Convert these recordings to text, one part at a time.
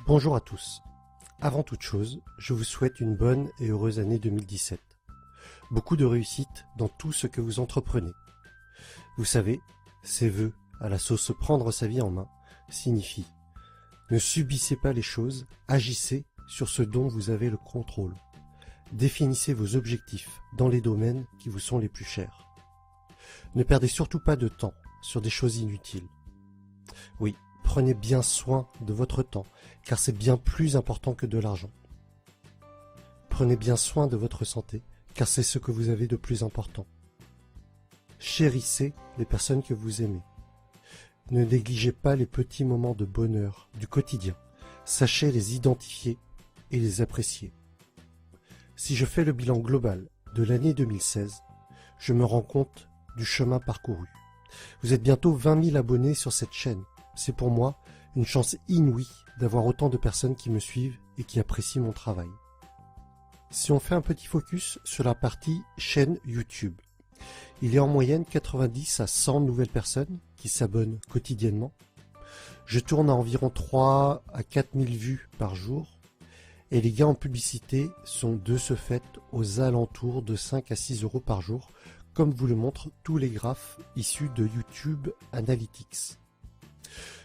Bonjour à tous. Avant toute chose, je vous souhaite une bonne et heureuse année 2017. Beaucoup de réussite dans tout ce que vous entreprenez. Vous savez, ces vœux à la sauce prendre sa vie en main signifient ne subissez pas les choses, agissez sur ce dont vous avez le contrôle. Définissez vos objectifs dans les domaines qui vous sont les plus chers. Ne perdez surtout pas de temps sur des choses inutiles. Oui, prenez bien soin de votre temps, car c'est bien plus important que de l'argent. Prenez bien soin de votre santé, car c'est ce que vous avez de plus important. Chérissez les personnes que vous aimez. Ne négligez pas les petits moments de bonheur du quotidien. Sachez les identifier et les apprécier. Si je fais le bilan global de l'année 2016, je me rends compte du chemin parcouru. Vous êtes bientôt 20 000 abonnés sur cette chaîne. C'est pour moi une chance inouïe d'avoir autant de personnes qui me suivent et qui apprécient mon travail. Si on fait un petit focus sur la partie chaîne YouTube, il y a en moyenne 90 à 100 nouvelles personnes qui s'abonnent quotidiennement. Je tourne à environ 3 à 4 000 vues par jour et les gains en publicité sont de ce fait aux alentours de 5 à 6 euros par jour, comme vous le montrent tous les graphes issus de YouTube Analytics.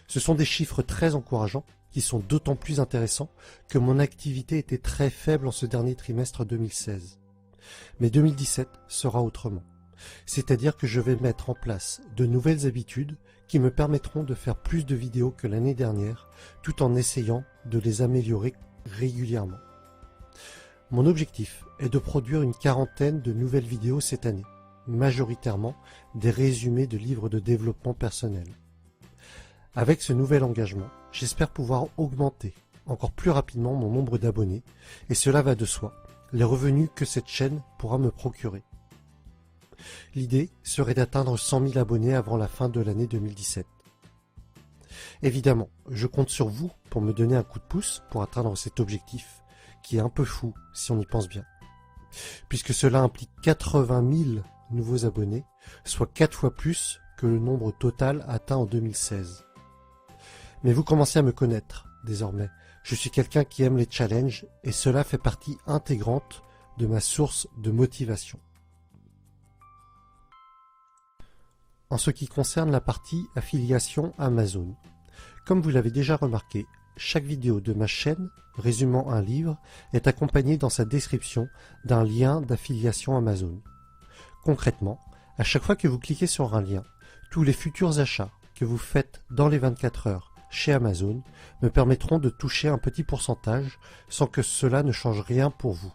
Ce sont des chiffres très encourageants qui sont d'autant plus intéressants que mon activité était très faible en ce dernier trimestre 2016. Mais 2017 sera autrement. C'est-à-dire que je vais mettre en place de nouvelles habitudes qui me permettront de faire plus de vidéos que l'année dernière, tout en essayant de les améliorer régulièrement. Mon objectif est de produire une quarantaine de nouvelles vidéos cette année, majoritairement des résumés de livres de développement personnel. Avec ce nouvel engagement, j'espère pouvoir augmenter encore plus rapidement mon nombre d'abonnés, et cela va de soi, les revenus que cette chaîne pourra me procurer. L'idée serait d'atteindre 100 000 abonnés avant la fin de l'année 2017. Évidemment, je compte sur vous pour me donner un coup de pouce pour atteindre cet objectif, qui est un peu fou si on y pense bien, puisque cela implique 80 000 nouveaux abonnés, soit 4 fois plus que le nombre total atteint en 2016. Mais vous commencez à me connaître désormais. Je suis quelqu'un qui aime les challenges et cela fait partie intégrante de ma source de motivation. En ce qui concerne la partie affiliation Amazon, comme vous l'avez déjà remarqué, chaque vidéo de ma chaîne résumant un livre est accompagnée dans sa description d'un lien d'affiliation Amazon. Concrètement, à chaque fois que vous cliquez sur un lien, tous les futurs achats que vous faites dans les 24 heures chez Amazon me permettront de toucher un petit pourcentage sans que cela ne change rien pour vous.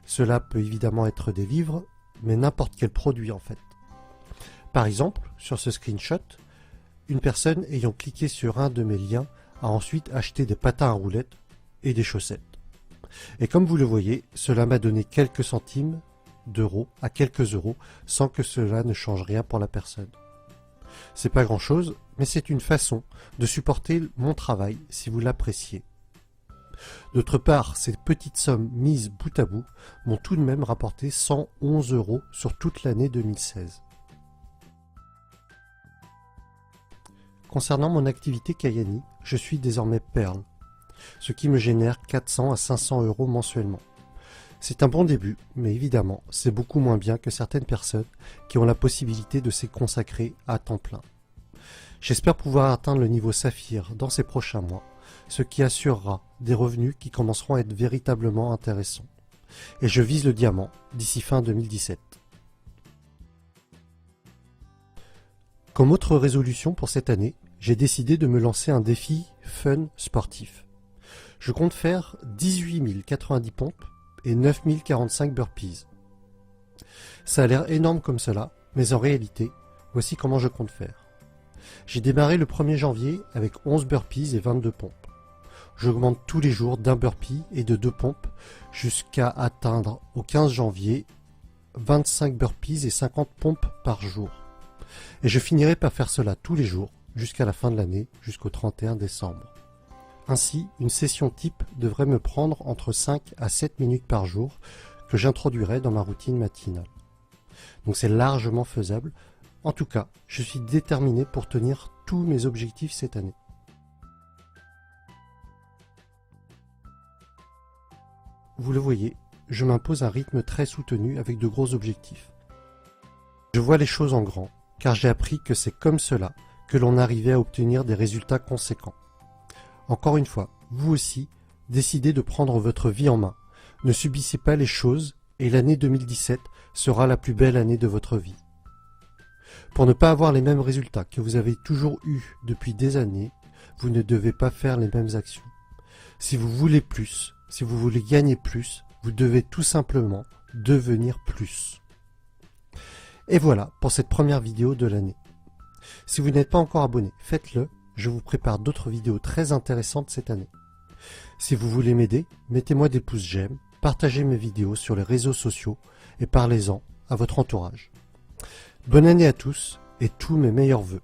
Cela peut évidemment être des livres, mais n'importe quel produit en fait. Par exemple, sur ce screenshot, une personne ayant cliqué sur un de mes liens a ensuite acheté des patins à roulettes et des chaussettes. Et comme vous le voyez, cela m'a donné quelques centimes d'euros à quelques euros sans que cela ne change rien pour la personne. C'est pas grand chose, mais c'est une façon de supporter mon travail si vous l'appréciez. D'autre part, ces petites sommes mises bout à bout m'ont tout de même rapporté 111 euros sur toute l'année 2016. Concernant mon activité Kayani, je suis désormais Perle, ce qui me génère 400 à 500 euros mensuellement. C'est un bon début, mais évidemment, c'est beaucoup moins bien que certaines personnes qui ont la possibilité de s'y consacrer à temps plein. J'espère pouvoir atteindre le niveau Saphir dans ces prochains mois, ce qui assurera des revenus qui commenceront à être véritablement intéressants. Et je vise le diamant d'ici fin 2017. Comme autre résolution pour cette année, j'ai décidé de me lancer un défi fun sportif. Je compte faire 18 090 pompes et 9 045 burpees. Ça a l'air énorme comme cela, mais en réalité, voici comment je compte faire. J'ai démarré le 1er janvier avec 11 burpees et 22 pompes. J'augmente tous les jours d'un burpee et de 2 pompes jusqu'à atteindre au 15 janvier 25 burpees et 50 pompes par jour. Et je finirai par faire cela tous les jours jusqu'à la fin de l'année, jusqu'au 31 décembre. Ainsi, une session type devrait me prendre entre 5 à 7 minutes par jour que j'introduirai dans ma routine matinale. Donc c'est largement faisable. En tout cas, je suis déterminé pour tenir tous mes objectifs cette année. vous le voyez, je m'impose un rythme très soutenu avec de gros objectifs. Je vois les choses en grand, car j'ai appris que c'est comme cela que l'on arrivait à obtenir des résultats conséquents. Encore une fois, vous aussi, décidez de prendre votre vie en main. Ne subissez pas les choses et l'année 2017 sera la plus belle année de votre vie. Pour ne pas avoir les mêmes résultats que vous avez toujours eus depuis des années, vous ne devez pas faire les mêmes actions. Si vous voulez plus, si vous voulez gagner plus, vous devez tout simplement devenir plus. Et voilà pour cette première vidéo de l'année. Si vous n'êtes pas encore abonné, faites-le, je vous prépare d'autres vidéos très intéressantes cette année. Si vous voulez m'aider, mettez-moi des pouces j'aime, partagez mes vidéos sur les réseaux sociaux et parlez-en à votre entourage. Bonne année à tous et tous mes meilleurs vœux.